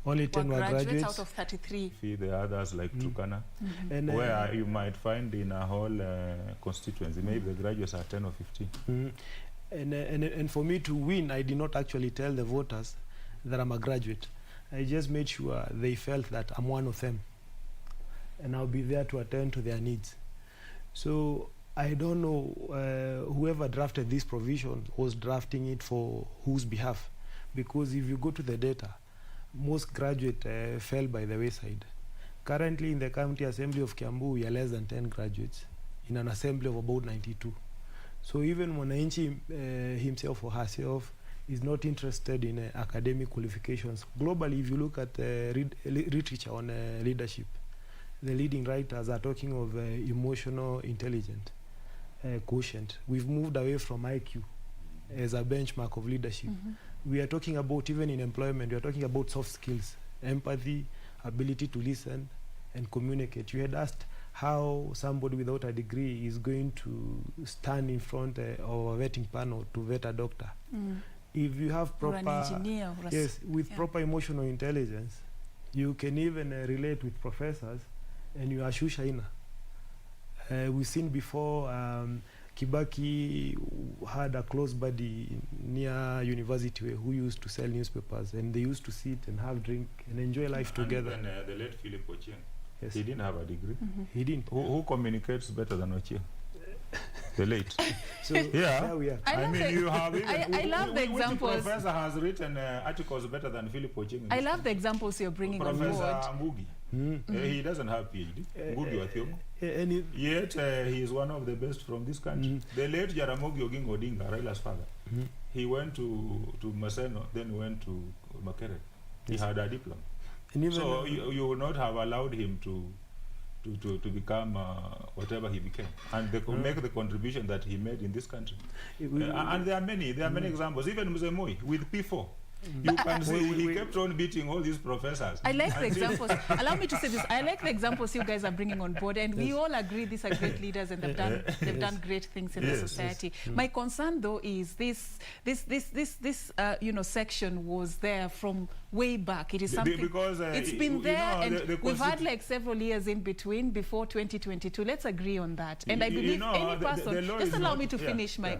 Only 10 were graduates out of 33. The others like Turkana, where you might find in a whole constituency, maybe the graduates are 10 or 15. And for me to win, I did not actually tell the voters that I'm a graduate. I just made sure they felt that I'm one of them, and I'll be there to attend to their needs. So I don't know whoever drafted this provision was drafting it for whose behalf, because if you go to the data, most graduates fell by the wayside. Currently in the County Assembly of Kiambu, we are less than 10 graduates in an assembly of about 92. So even Mwananchi himself or herself is not interested in academic qualifications. Globally, if you look at literature on leadership, the leading writers are talking of emotional intelligence quotient. We've moved away from IQ as a benchmark of leadership. We are talking about, even in employment, we are talking about soft skills, empathy, ability to listen and communicate. You had asked how somebody without a degree is going to stand in front of a vetting panel to vet a doctor. If you have proper, or an engineer, or yes, with proper emotional intelligence, you can even relate with professors, and you are shushaina. We've seen before, Kibaki had a close buddy near university who used to sell newspapers, and they used to sit and have drink and enjoy life together. And the late Philip Achieng, yes, he didn't have a degree. He didn't. Who communicates better than Achieng? The late. So there we are. I mean, you have even, I love the examples. Which professor has written articles better than Philip Achieng? I love the examples you're bringing on board. Professor Ngugi. He doesn't have PhD. Ngugi wa Thiong'o. Yet he is one of the best from this country. The late Jaramogi Oginga Odinga, Raila's father, he went to Maseno, then went to Makerere. He had a diploma. So you would not have allowed him to become whatever he became, and they could make the contribution that he made in this country. And there are many examples. Even Mzee Moi with P4. You can see he kept on beating all these professors. I like the examples. Allow me to say this. I like the examples you guys are bringing on board, and we all agree these are great leaders and they've done great things in the society. My concern, though, is this section was there from way back. It is something because it's been there, and we've had like several years in between before 2022. Let's agree on that. And I believe any person. Just allow me to finish my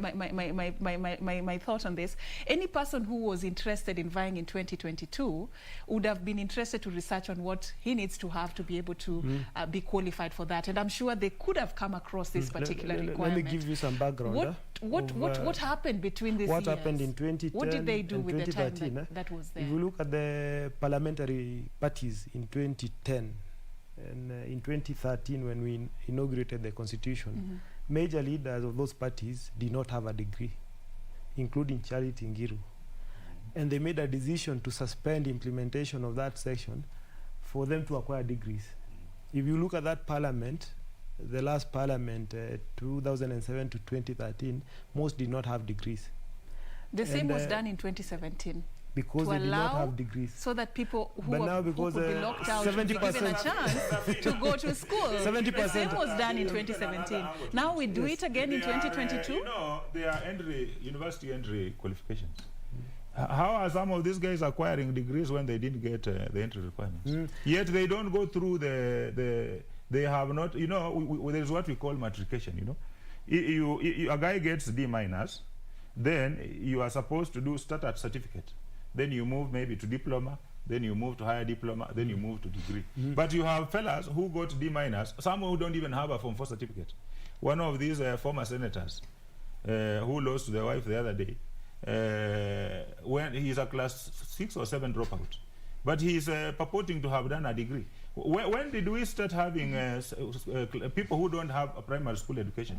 thought on this. Any person who was interested in vying in 2022 would have been interested to research on what he needs to have to be able to be qualified for that, and I'm sure they could have come across this particular requirement. Let me give you some background. What happened between these years? What happened in 2010? What did they do with the time that was there? If you look at the parliamentary parties in 2010 and in 2013, when we inaugurated the constitution, major leaders of those parties did not have a degree, including Charity Ngiru. And they made a decision to suspend implementation of that section for them to acquire degrees. If you look at that parliament, the last parliament, 2007 to 2013, most did not have degrees. The same was done in 2017. Because they did not have degrees. So that people who could be locked out would be given a chance to go to school. 70%. The same was done in 2017. Now we do it again in 2022? They are university entry qualifications. How are some of these guys acquiring degrees when they didn't get the entry requirements? Yet they don't go through they have not, there's what we call matriculation, a guy gets D-, then you are supposed to start at certificate. Then you move maybe to diploma, then you move to higher diploma, then you move to degree. But you have fellas who got D-, some who don't even have a Form 4 certificate. One of these former senators who lost their wife the other day, when he's a class 6 or 7 dropout, but he's purporting to have done a degree. When did we start having people who don't have a primary school education?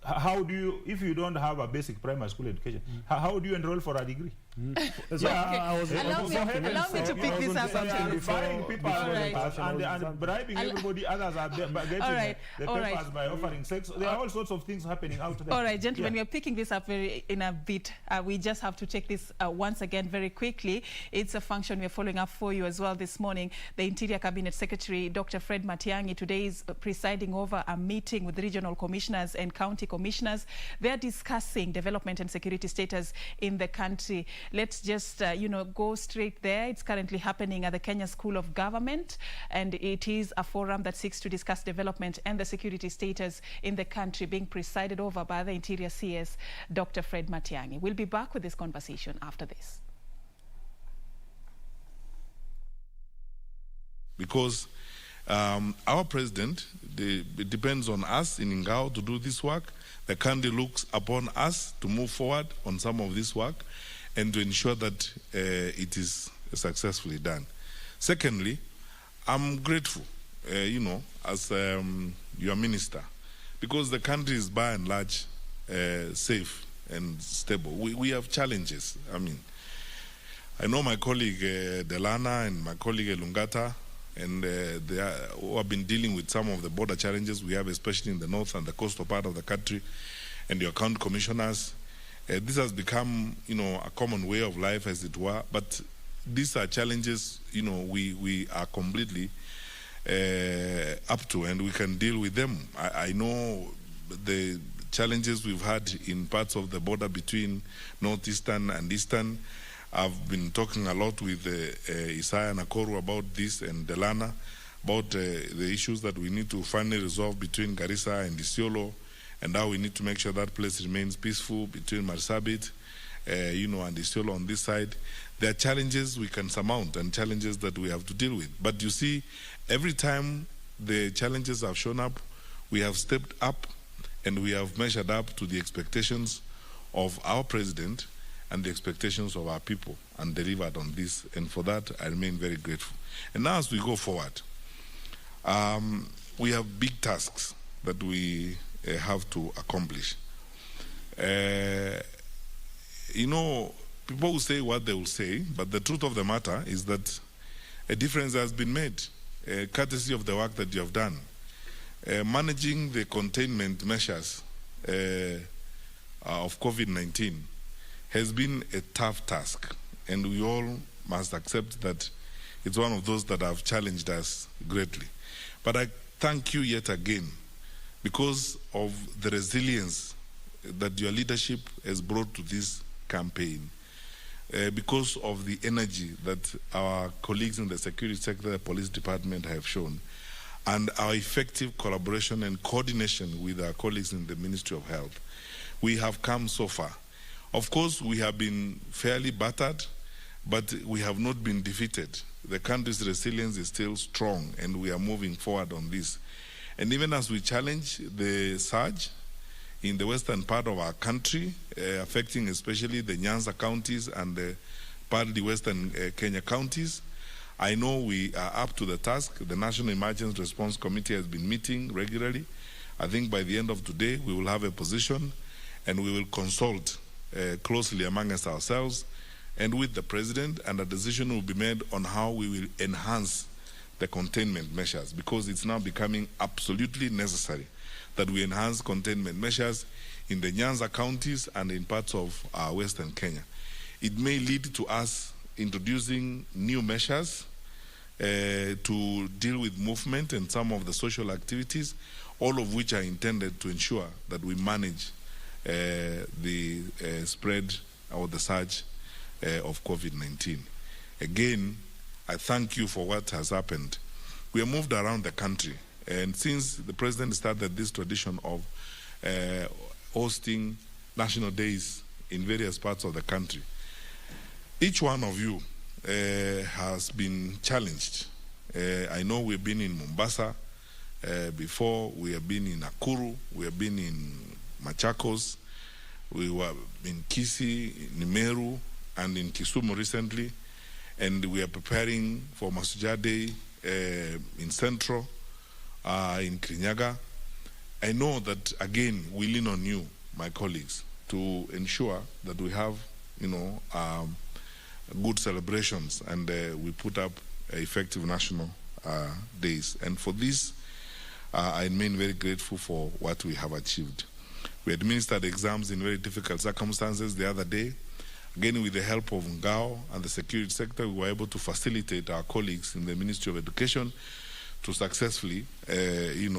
How do you, if you don't have a basic primary school education, how do you enroll for a degree? Allow me to pick this up. Buying people and bribing everybody. Others are getting the papers by offering sex. There are all sorts of things happening out there. All right, gentlemen, we are picking this up in a bit. We just have to check this once again very quickly. It's a function we are following up for you as well this morning. The Interior Cabinet Secretary, Dr. Fred Matiang'i, today is presiding over a meeting with regional commissioners and county commissioners. They're discussing development and security status in the country. let's just, go straight there. It's currently happening at the Kenya School of Government, and it is a forum that seeks to discuss development and the security status in the country, being presided over by the Interior CS, Dr. Fred Matiang'i. We'll be back with this conversation after this. Because our president, it depends on us in Ngao to do this work. The country looks upon us to move forward on some of this work and to ensure that it is successfully done. Secondly, I'm grateful, as your minister, because the country is by and large safe and stable. We have challenges. I know my colleague Delana and my colleague Lungata, and who have been dealing with some of the border challenges we have, especially in the north and the coastal part of the country, and your county commissioners. This has become, a common way of life, as it were, but these are challenges, we are completely up to, and we can deal with them. I know the challenges we've had in parts of the border between northeastern and eastern. I've been talking a lot with Isaiah Nakoru about this, and Delana about the issues that we need to finally resolve between Garissa and Isiolo, and how we need to make sure that place remains peaceful between Marsabit, and Isiolo on this side. There are challenges we can surmount and challenges that we have to deal with. But you see, every time the challenges have shown up, we have stepped up and we have measured up to the expectations of our president and the expectations of our people, and delivered on this. And for that, I remain very grateful. And now as we go forward, we have big tasks that we have to accomplish. People will say what they will say, but the truth of the matter is that a difference has been made, courtesy of the work that you have done. Managing the containment measures of COVID-19 has been a tough task, and we all must accept that it's one of those that have challenged us greatly. But I thank you yet again because of the resilience that your leadership has brought to this campaign, because of the energy that our colleagues in the security sector, the police department have shown, and our effective collaboration and coordination with our colleagues in the Ministry of Health. We have come so far. Of course, we have been fairly battered, but we have not been defeated. The country's resilience is still strong, and we are moving forward on this. And even as we challenge the surge in the western part of our country, affecting especially the Nyanza counties and partly western Kenya counties, I know we are up to the task. The National Emergency Response Committee has been meeting regularly. I think by the end of today, we will have a position, and we will consult closely amongst ourselves and with the president, and a decision will be made on how we will enhance the containment measures, because it's now becoming absolutely necessary that we enhance containment measures in the Nyanza counties and in parts of western Kenya. It may lead to us introducing new measures to deal with movement and some of the social activities, all of which are intended to ensure that we manage the spread or the surge of COVID-19. Again, I thank you for what has happened. We have moved around the country, and since the president started this tradition of hosting national days in various parts of the country, each one of you has been challenged. I know we've been in Mombasa before, we have been in Nakuru, we have been in Machakos, we were in Kisii, in Meru, and in Kisumu recently, and we are preparing for Masuja Day in Central, in Kirinyaga. I know that, again, we lean on you, my colleagues, to ensure that we have, good celebrations, and we put up effective national days. And for this, I remain very grateful for what we have achieved. We administered exams in very difficult circumstances the other day. Again, with the help of Ngao and the security sector, we were able to facilitate our colleagues in the Ministry of Education to successfully,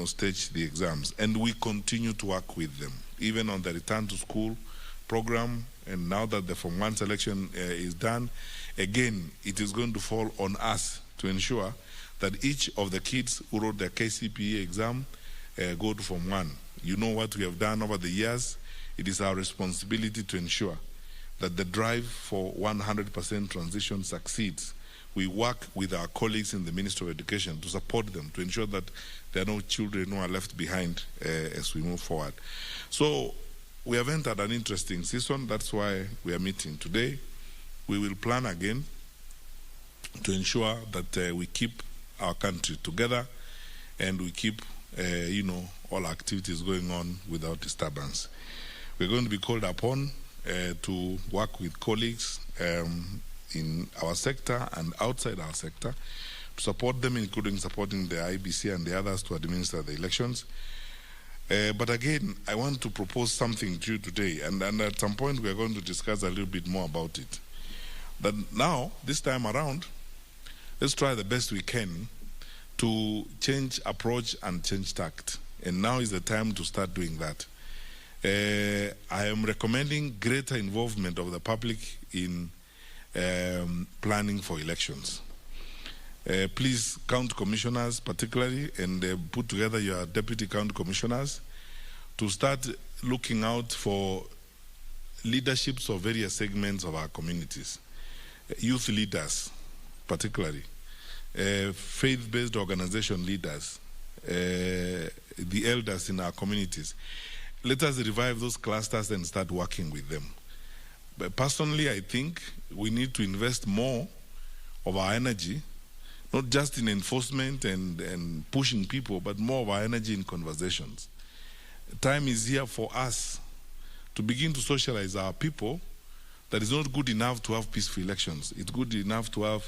stage the exams. And we continue to work with them, even on the return to school program, and now that the Form 1 selection is done, again, it is going to fall on us to ensure that each of the kids who wrote their KCPE exam go to Form 1. You know what we have done over the years. It is our responsibility to ensure that the drive for 100% transition succeeds. We work with our colleagues in the Ministry of Education to support them, to ensure that there are no children who are left behind as we move forward. So we have entered an interesting season. That's why we are meeting today. We will plan again to ensure that we keep our country together and we keep, all activities going on without disturbance. We're going to be called upon to work with colleagues in our sector and outside our sector to support them, including supporting the IBC and the others to administer the elections. But again, I want to propose something to you today, and at some point we are going to discuss a little bit more about it. That now, this time around, let's try the best we can to change approach and change tact. And now is the time to start doing that. I am recommending greater involvement of the public in planning for elections. Please, county commissioners particularly, and put together your deputy county commissioners to start looking out for leaderships of various segments of our communities. Youth leaders particularly, faith-based organization leaders, the elders in our communities. Let us revive those clusters and start working with them. But personally, I think we need to invest more of our energy, not just in enforcement and pushing people, but more of our energy in conversations. Time is here for us to begin to socialize our people that it's not good enough to have peaceful elections. It's good enough to have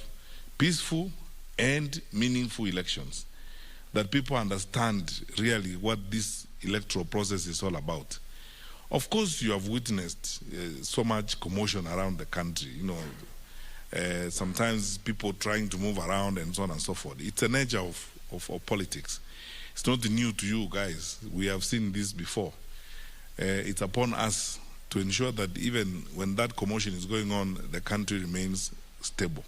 peaceful and meaningful elections, that people understand really what this electoral process is all about. Of course, you have witnessed so much commotion around the country, sometimes people trying to move around and so on and so forth. It's a nature of politics. It's not new to you guys. We have seen this before. It's upon us to ensure that even when that commotion is going on, the country remains stable.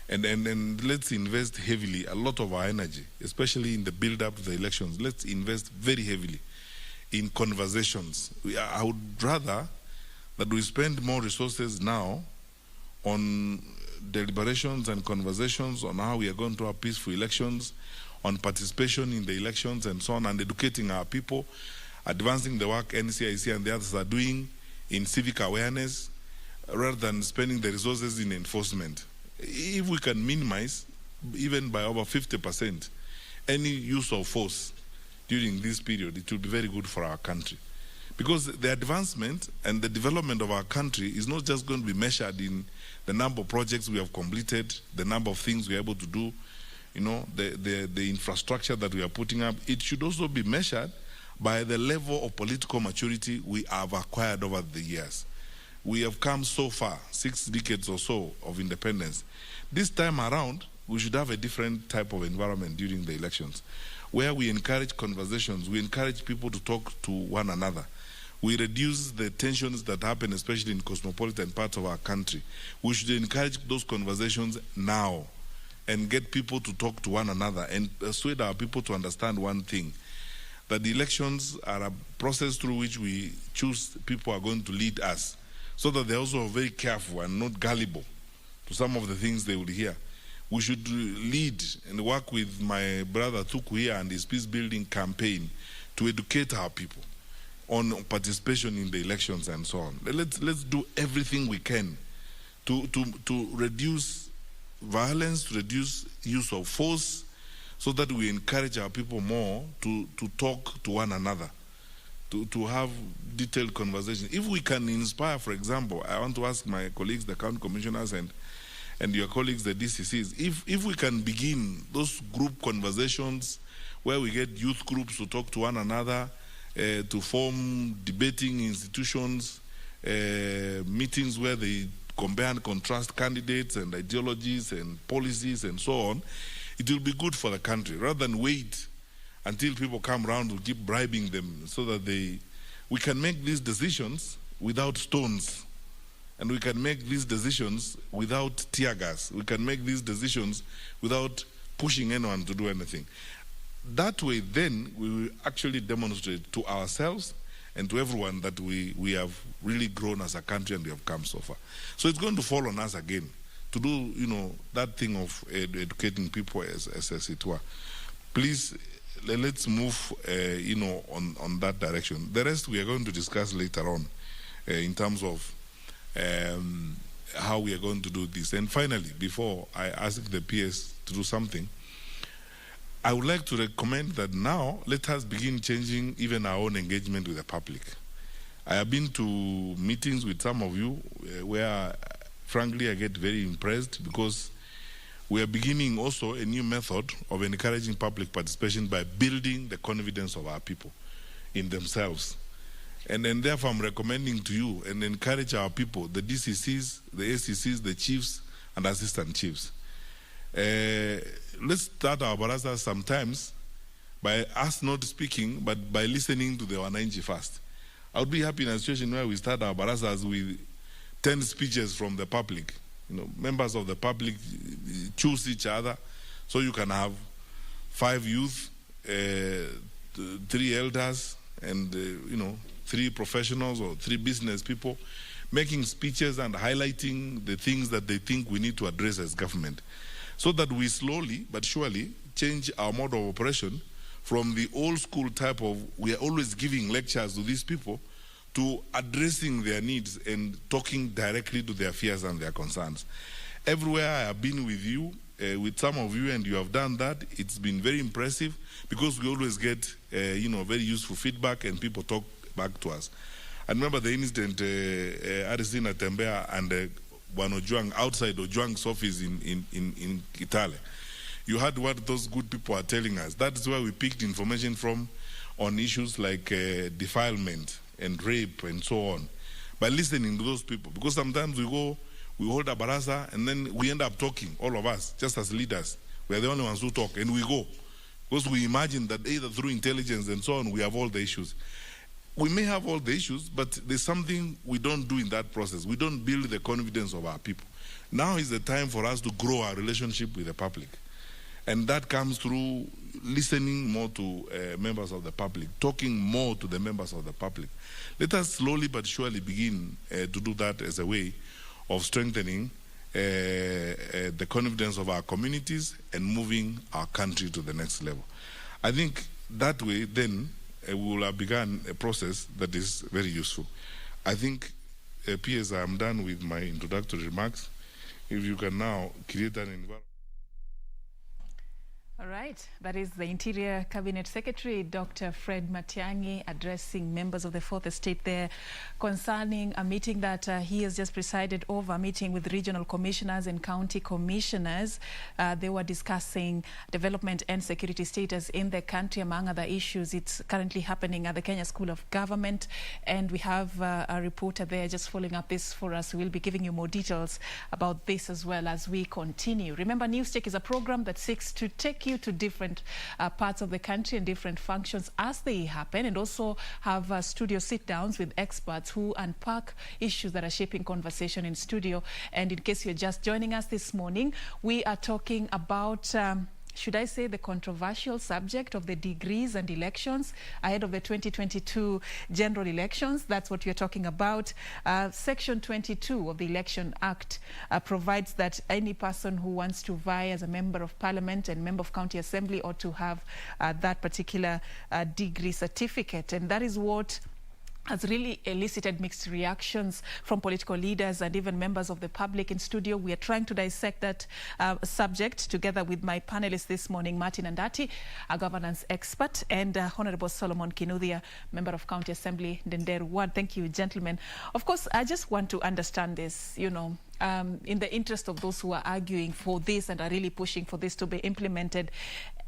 And let's invest heavily, a lot of our energy, especially in the build-up to the elections. Let's invest very heavily in conversations. I would rather that we spend more resources now on deliberations and conversations on how we are going to have peaceful elections, on participation in the elections and so on, and educating our people, advancing the work NCIC and the others are doing in civic awareness, rather than spending the resources in enforcement. If we can minimize, even by over 50%, any use of force during this period, it will be very good for our country. Because the advancement and the development of our country is not just going to be measured in the number of projects we have completed, the number of things we are able to do, the infrastructure that we are putting up. It should also be measured by the level of political maturity we have acquired over the years. We have come so far, 6 decades or so of independence. This time around, we should have a different type of environment during the elections, where we encourage conversations, we encourage people to talk to one another. We reduce the tensions that happen, especially in cosmopolitan parts of our country. We should encourage those conversations now and get people to talk to one another and persuade our people to understand one thing, that the elections are a process through which we choose people who are going to lead us, so that they're also very careful and not gullible to some of the things they will hear. We should lead and work with my brother Thuku here and his peace-building campaign to educate our people on participation in the elections and so on. Let's do everything we can to reduce violence, to reduce use of force, so that we encourage our people more to talk to one another, to have detailed conversations. If we can inspire, for example, I want to ask my colleagues, the county commissioners and your colleagues, the DCCs, if we can begin those group conversations where we get youth groups to talk to one another, to form debating institutions, meetings where they compare and contrast candidates and ideologies and policies and so on, it will be good for the country, rather than wait until people come around to keep bribing them so that we can make these decisions without stones. And we can make these decisions without tear gas. We can make these decisions without pushing anyone to do anything. That way, then, we will actually demonstrate to ourselves and to everyone that we have really grown as a country and we have come so far. So it's going to fall on us again to do, you know, that thing of educating people as it were. Please, let's move, you know, on that direction. The rest we are going to discuss later on in terms of how we are going to do this. And finally, before I ask the PS to do something, I would like to recommend that now let us begin changing even our own engagement with the public. I have been to meetings with some of you where, frankly, I get very impressed because we are beginning also a new method of encouraging public participation by building the confidence of our people in themselves. And then therefore I'm recommending to you and encourage our people, the DCCs, the ACCs, the chiefs and assistant chiefs. Let's start our baraza sometimes by us not speaking, but by listening to the wananchi first. I would be happy in a situation where we start our barazas with 10 speeches from the public. You know, members of the public choose each other, so you can have 5 youth, 3 elders, and you know, 3 professionals or 3 business people making speeches and highlighting the things that they think we need to address as government, so that we slowly but surely change our mode of operation from the old school type of we are always giving lectures to these people to addressing their needs and talking directly to their fears and their concerns. Everywhere I have been with you, with some of you, and you have done that, it's been very impressive because we always get you know, very useful feedback and people talk back to us. I remember the incident Arisina Tembea and one Ojuang outside Ojuang's office in Kitale. You heard what those good people are telling us. That is where we picked information from on issues like defilement and rape and so on, by listening to those people. Because sometimes we hold a baraza and then we end up talking, all of us, just as leaders. We are the only ones who talk and we go. Because we imagine that either through intelligence and so on, we have all the issues. We may have all the issues, but there's something we don't do in that process. We don't build the confidence of our people. Now is the time for us to grow our relationship with the public. And that comes through listening more to members of the public, talking more to the members of the public. Let us slowly but surely begin to do that as a way of strengthening the confidence of our communities and moving our country to the next level. I think that way then we will have begun a process that is very useful. I think, PS, I am done with my introductory remarks. If you can now create an environment. All right, that is the Interior Cabinet Secretary, Dr. Fred Matiang'i, addressing members of the Fourth Estate there concerning a meeting that he has just presided over, a meeting with regional commissioners and county commissioners. They were discussing development and security status in the country, among other issues. It's currently happening at the Kenya School of Government, and we have a reporter there just following up this for us. We'll be giving you more details about this as well as we continue. Remember, Newscheck is a program that seeks to take you to different parts of the country and different functions as they happen, and also have studio sit-downs with experts who unpack issues that are shaping conversation in studio. And in case you're just joining us this morning, we are talking about should I say, the controversial subject of the degrees and elections ahead of the 2022 general elections. That's what we're talking about. Section 22 of the Election Act provides that any person who wants to vie as a member of parliament and member of county assembly ought to have that particular degree certificate. And that is what has really elicited mixed reactions from political leaders and even members of the public. In studio, we are trying to dissect that subject together with my panelists this morning, Martin Andati, a governance expert, and Honorable Solomon Kinuthia, member of County Assembly, Ndenderu Ward. Thank you, gentlemen. Of course, I just want to understand this, you know, in the interest of those who are arguing for this and are really pushing for this to be implemented.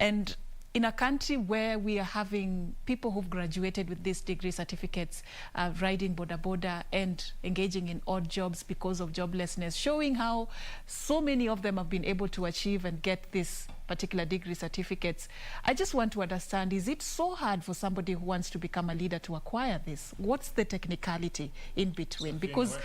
And in a country where we are having people who've graduated with these degree certificates riding boda and engaging in odd jobs because of joblessness, showing how so many of them have been able to achieve and get this particular degree certificates. I just want to understand, is it so hard for somebody who wants to become a leader to acquire this? What's the technicality in between? Because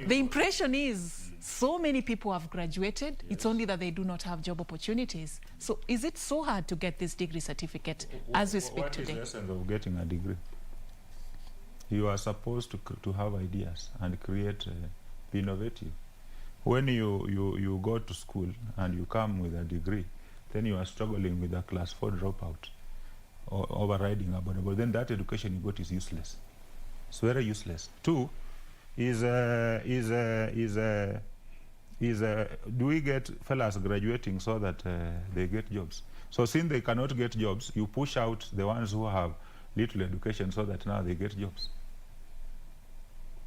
the impression is so many people have graduated, yes. It's only that they do not have job opportunities. So is it so hard to get this degree certificate as we speak today? What is the essence of getting a degree? You are supposed to have ideas and create, be innovative. When you go to school and you come with a degree, then you are struggling with a class 4 dropout or overriding a bonus, then that education you got is useless. It's very useless. 2 is do we get fellas graduating so that they get jobs? So since they cannot get jobs, you push out the ones who have little education so that now they get jobs.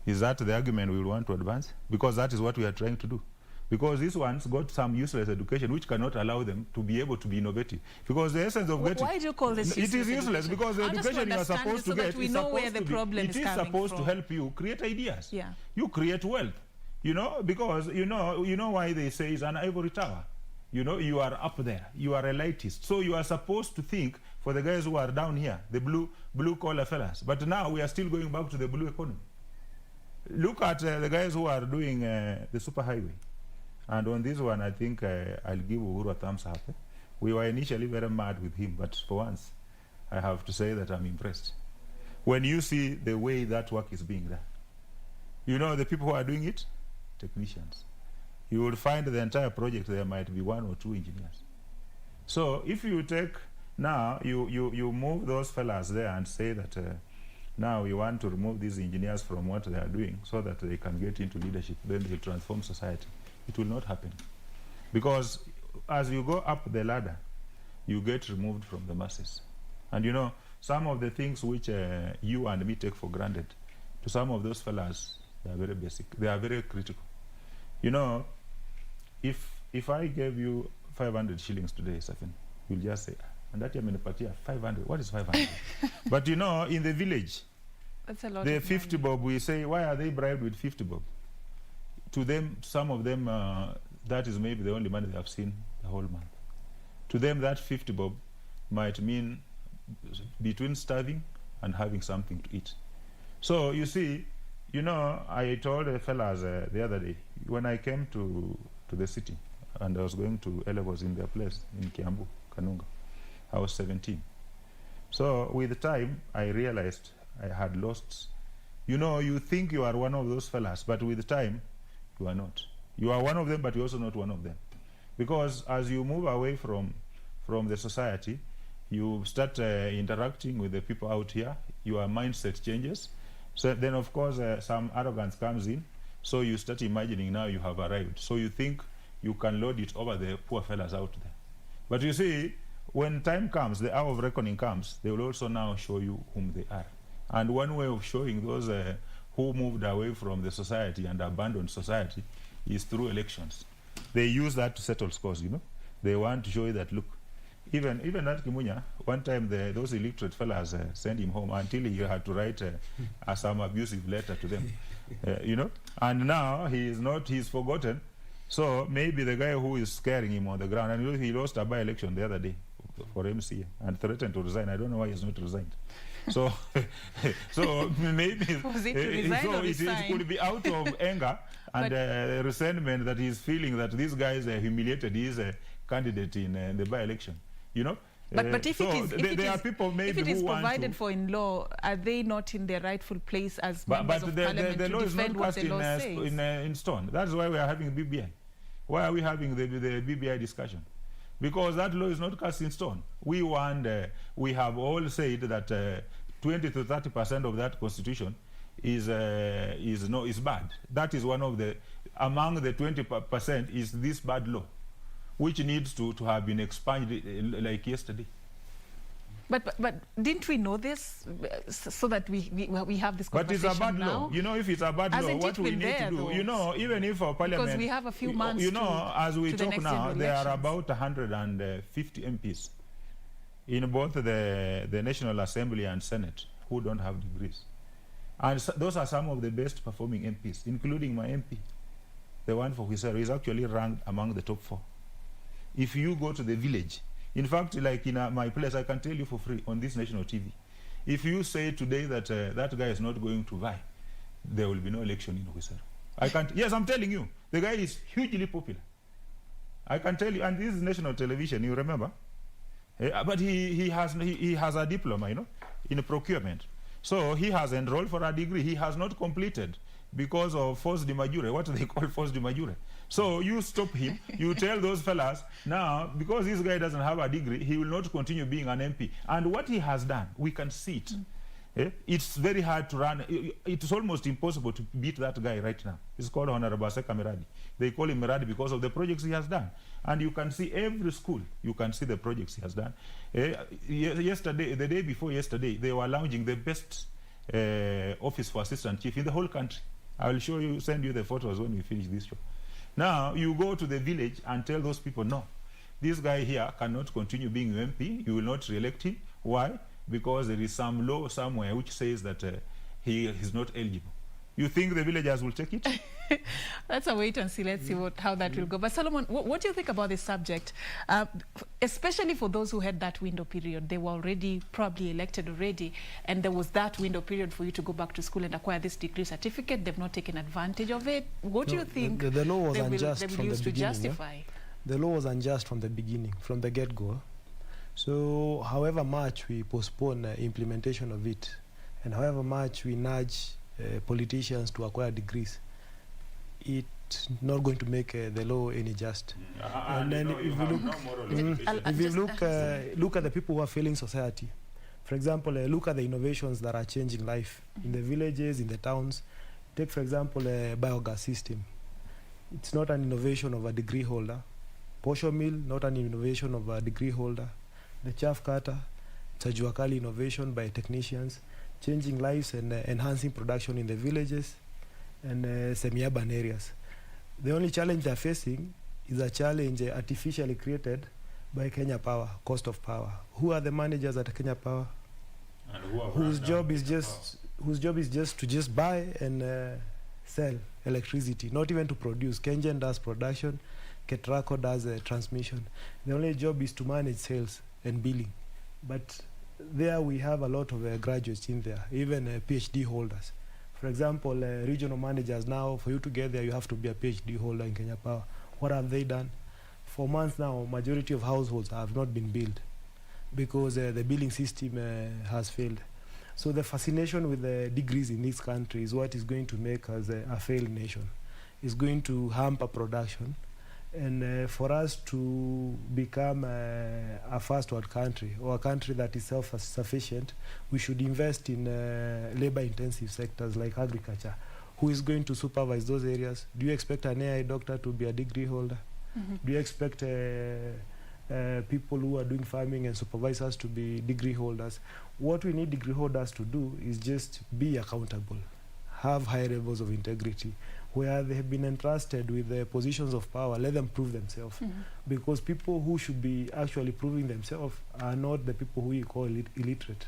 Is that the argument we want to advance? Because that is what we are trying to do. Because these ones got some useless education which cannot allow them to be able to be innovative. Because the essence of getting... Why do you call this useless? It is useless because the education you are supposed to get is supposed to help you create ideas. Yeah. You create wealth. You know, because you know why they say it's an ivory tower. You know, you are up there. You are elitist. So you are supposed to think for the guys who are down here, the blue collar fellas. But now we are still going back to the blue economy. Look at the guys who are doing the superhighway. And on this one, I think I'll give Uhuru a thumbs up. We were initially very mad with him, but for once, I have to say that I'm impressed. When you see the way that work is being done, you know the people who are doing it? Technicians. You will find the entire project, there might be 1 or 2 engineers. So if you take, now, you move those fellas there and say that now we want to remove these engineers from what they are doing so that they can get into leadership, then they'll transform society. It will not happen. Because as you go up the ladder, you get removed from the masses. And you know, some of the things which you and me take for granted, to some of those fellas, they are very basic. They are very critical. You know, if I gave you 500 shillings today, Serfine, you'll just say, and that yamenipatia 500. What is 500? But you know, in the village, that's a lot the of 50 money. bob, we say, why are they bribed with 50 bob? To them, some of them, that is maybe the only money they have seen the whole month. To them, that 50 bob might mean between starving and having something to eat. So you see, you know, I told the fellas the other day, when I came to the city, and I was going to A-levels in their place, in Kiambu, Kanunga, I was 17. So with time, I realized I had lost. You know, you think you are one of those fellas, but with time, you are not. You are one of them, but you're also not one of them. Because as you move away from the society, you start interacting with the people out here, your mindset changes. So then, of course, some arrogance comes in. So you start imagining now you have arrived. So you think you can load it over the poor fellas out there. But you see, when time comes, the hour of reckoning comes, they will also now show you whom they are. And one way of showing those who moved away from the society and abandoned society is through elections. They use that to settle scores, you know. They want to show you that, look, even that Kimunya, one time those illiterate fellas sent him home until he had to write some abusive letter to them, you know. And now he's forgotten. So maybe the guy who is scaring him on the ground, and he lost a by-election the other day for MCA and threatened to resign. I don't know why he's not resigned. So, so maybe it could be out of anger and resentment that he's feeling that this guy is humiliated. He is a candidate in the by-election, you know. But if there are people maybe if it is who provided for in law, are they not in their rightful place as members of parliament the to law defend what the law says? in stone. That's why we are having BBI. Why are we having the BBI discussion? Because that law is not cast in stone. We have all said that 20 to 30% of that constitution is bad. That is one of the, among the 20% is this bad law, which needs to have been expunged like yesterday. But didn't we know this so that we have this conversation? But it's a bad now? law. You know, if it's a bad law, what we need to do, though? You know, even if our parliament... Because we have a few months you know, as we talk now, there are elections. about 150 MPs in both the National Assembly and Senate who don't have degrees. And those are some of the best performing MPs, including my MP. The one for Hussein is actually ranked among the top 4. if you go to the village, in fact, like in my place, I can tell you for free on this national TV, if you say today that that guy is not going to buy, there will be no election in Wisero. I can't. Yes, I'm telling you, the guy is hugely popular. I can tell you, and this is national television. You remember? But he has a diploma, you know, in procurement. So he has enrolled for a degree. He has not completed because of force de majeure, what they call force de majeure. So you stop him, you tell those fellas, now, because this guy doesn't have a degree, he will not continue being an MP. And what he has done, we can see it. It's very hard to run. It's almost impossible to beat that guy right now. He's called Honorable Seka Miradi. They call him Miradi because of the projects he has done. And you can see every school, you can see the projects he has done. Yesterday, the day before yesterday, they were launching the best office for assistant chief in the whole country. I will show you, send you the photos when we finish this show. Now, you go to the village and tell those people, no, this guy here cannot continue being MP. You will not re-elect him. Why? Because there is some law somewhere which says that he is not eligible. You think the villagers will take it? Let's wait and see. Let's see how that will go. But Solomon, what do you think about this subject? Especially for those who had that window period. They were already probably elected already, and there was that window period for you to go back to school and acquire this degree certificate. They've not taken advantage of it. What do you think the law was unjust they will from use the to beginning, justify? Yeah? The law was unjust from the beginning, from the get-go. So however much we postpone implementation of it, and however much we nudge politicians to acquire degrees, it's not going to make the law any just. And then if you look at the people who are failing society, for example, look at the innovations that are changing life in the villages, in the towns. Take, for example, a biogas system. It's not an innovation of a degree holder. Posho mill, not an innovation of a degree holder. The chaff cutter, it's a juakali innovation by technicians, changing lives and enhancing production in the villages and semi-urban areas. The only challenge they're facing is a challenge artificially created by Kenya Power, cost of power. Who are the managers at Kenya Power? And whose job is just to buy and sell electricity, not even to produce. Kengen does production, Ketraco does transmission. The only job is to manage sales and billing. But there we have a lot of graduates in there, even PhD holders. For example, regional managers now, for you to get there, you have to be a PhD holder in Kenya Power. What have they done? For months now, majority of households have not been billed because the billing system has failed. So the fascination with the degrees in this country is what is going to make us a failed nation. It's going to hamper production. And for us to become a first world country, or a country that is self-sufficient, we should invest in labor-intensive sectors like agriculture. Who is going to supervise those areas? Do you expect an AI doctor to be a degree holder? Do you expect people who are doing farming and supervisors to be degree holders? What we need degree holders to do is just be accountable, have high levels of integrity. Where they have been entrusted with the positions of power, let them prove themselves. Because people who should be actually proving themselves are not the people who you call illiterate.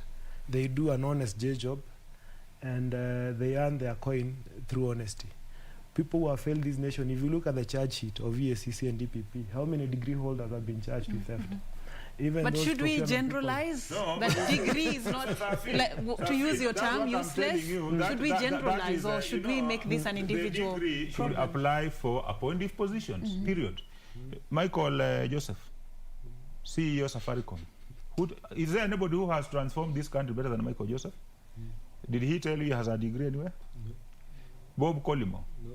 They do an honest day job, and they earn their coin through honesty. People who have failed this nation, if you look at the charge sheet of ESCC and DPP, how many degree holders have been charged with theft? Even but should we generalize that degree is not, to use your term, useless? Should we generalize, or should we make this an individual? The degree should apply for appointive positions, period. Michael Joseph, CEO Safaricom. Is there anybody who has transformed this country better than Michael Joseph? Did he tell you he has a degree anywhere? No. Bob Collymore? No.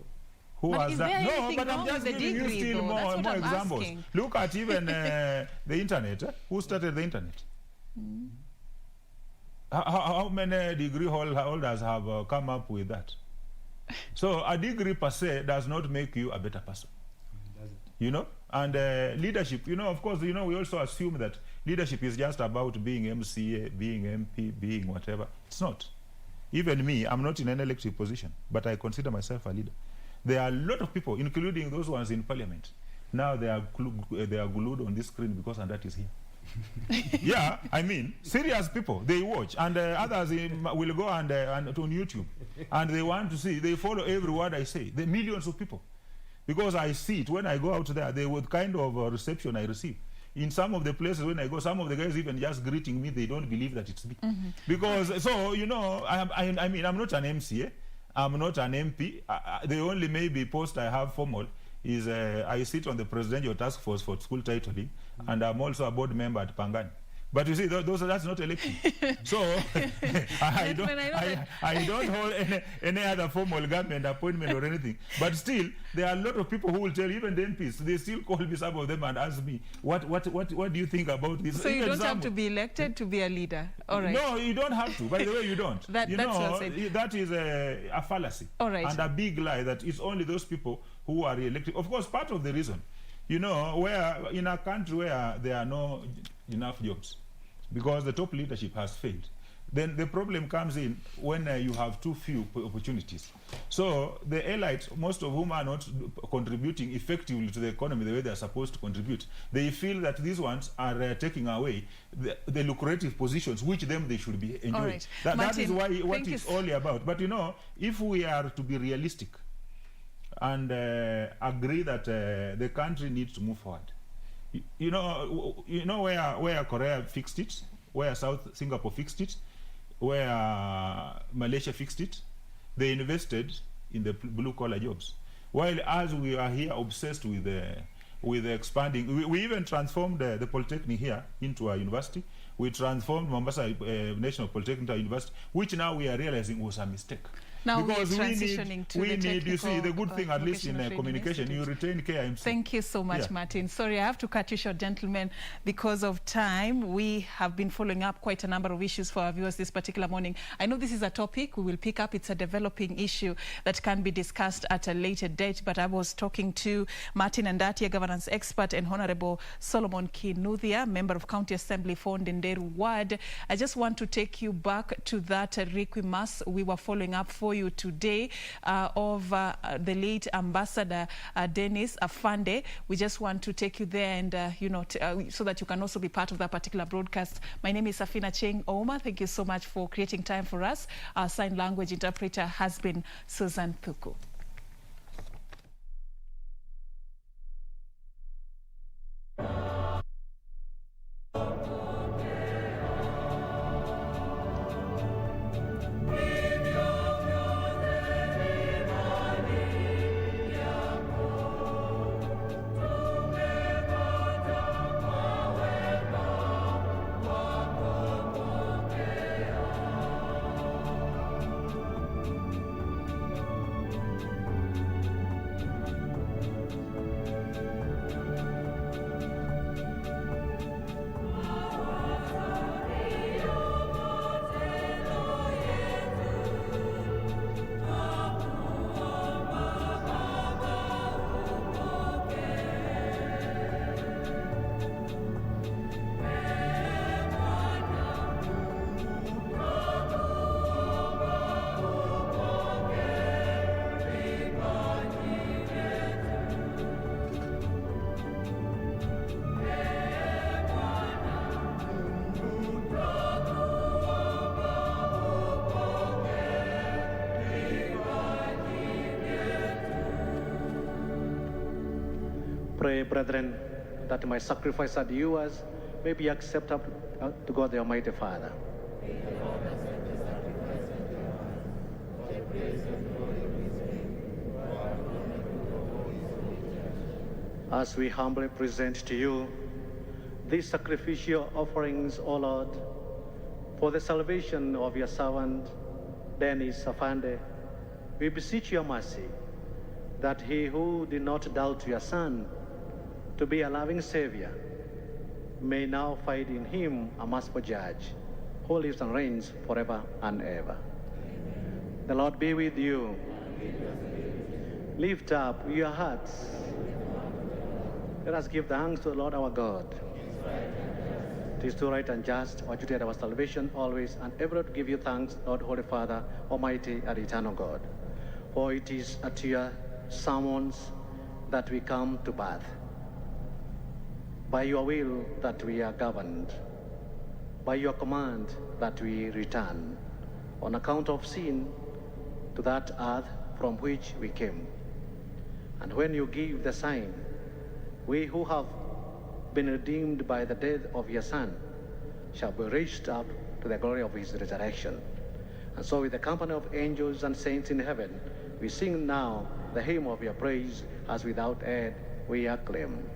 Who but has that? No, but I'm just giving you still more examples. Asking. Look at even the internet. Who started the internet? How many degree holders have come up with that? So a degree per se does not make you a better person. You know? And leadership, you know, of course, you know, we also assume that leadership is just about being MCA, being MP, being whatever. It's not. Even me, I'm not in an elective position, but I consider myself a leader. There are a lot of people, including those ones in parliament. Now they are glued on this screen because that is here. Yeah, I mean, serious people, they watch, and others will go and on YouTube, and they want to see, they follow every word I say. The millions of people. because I see it when I go out there. They would kind of reception I receive. In some of the places when I go, some of the guys even just greeting me, they don't believe that it's me. Because, so, you know, I mean, I'm not an MC, I'm not an MP. The only maybe post I have formal is I sit on the Presidential Task Force for School Titling, and I'm also a board member at Pangani. But you see, that's not elected. So I don't hold any other formal government appointment or anything. But still, there are a lot of people who will tell, even the MPs, they still call me, some of them, and ask me, what do you think about this? So you don't have to be elected to be a leader. All right. No, you don't have to. By the way, you don't. That is a fallacy. All right. And a big lie that it's only those people who are elected. Of course, part of the reason, you know, where in a country where there are no enough jobs, because the top leadership has failed, then the problem comes in when you have too few opportunities. So the elites, most of whom are not contributing effectively to the economy the way they are supposed to contribute, they feel that these ones are taking away the lucrative positions which they should be enjoying. Right. That is what it's all about. But you know, if we are to be realistic and agree that the country needs to move forward, you know where Korea fixed it, where Singapore fixed it, where Malaysia fixed it. They invested in the blue-collar jobs, while as we are here obsessed with expanding. We even transformed the Polytechnic here into a university. We transformed Mombasa National Polytechnic into a university, which now we are realizing was a mistake. Now because we are transitioning to we the need, you see, the good thing, at least in communication, you retain KIMC. Thank you so much, Martin. Sorry, I have to cut you short, gentlemen, because of time. We have been following up quite a number of issues for our viewers this particular morning. I know this is a topic we will pick up. It's a developing issue that can be discussed at a later date, but I was talking to Martin Andatia, governance expert, and Honorable Solomon Kinuthia, member of County Assembly for Ndenderu Ward. I just want to take you back to that requiem we were following up for you today of the late Ambassador Dennis Afande. We just want to take you there and, you know, so that you can also be part of that particular broadcast. My name is Serfine Achieng Ouma. Thank you so much for creating time for us. Our sign language interpreter has been Susan Thuku. Pray, brethren, that my sacrifice and yours may be acceptable to God the Almighty Father. As we humbly present to you these sacrificial offerings, O Lord, for the salvation of your servant, Dennis Afande, we beseech your mercy, that he who did not doubt your Son to be a loving Savior may now find in him a merciful Judge who lives and reigns forever and ever. Amen. The Lord be with you. Lift up your hearts. Let us give thanks to the Lord our God. It is too right and just, our duty and our salvation always and ever to give you thanks, Lord, Holy Father, Almighty and Eternal God. For it is at your summons that we come to birth. By your will that we are governed, by your command that we return, on account of sin, to that earth from which we came. And when you give the sign, we who have been redeemed by the death of your Son shall be raised up to the glory of his resurrection. And so with the company of angels and saints in heaven, we sing now the hymn of your praise, as without end we acclaim.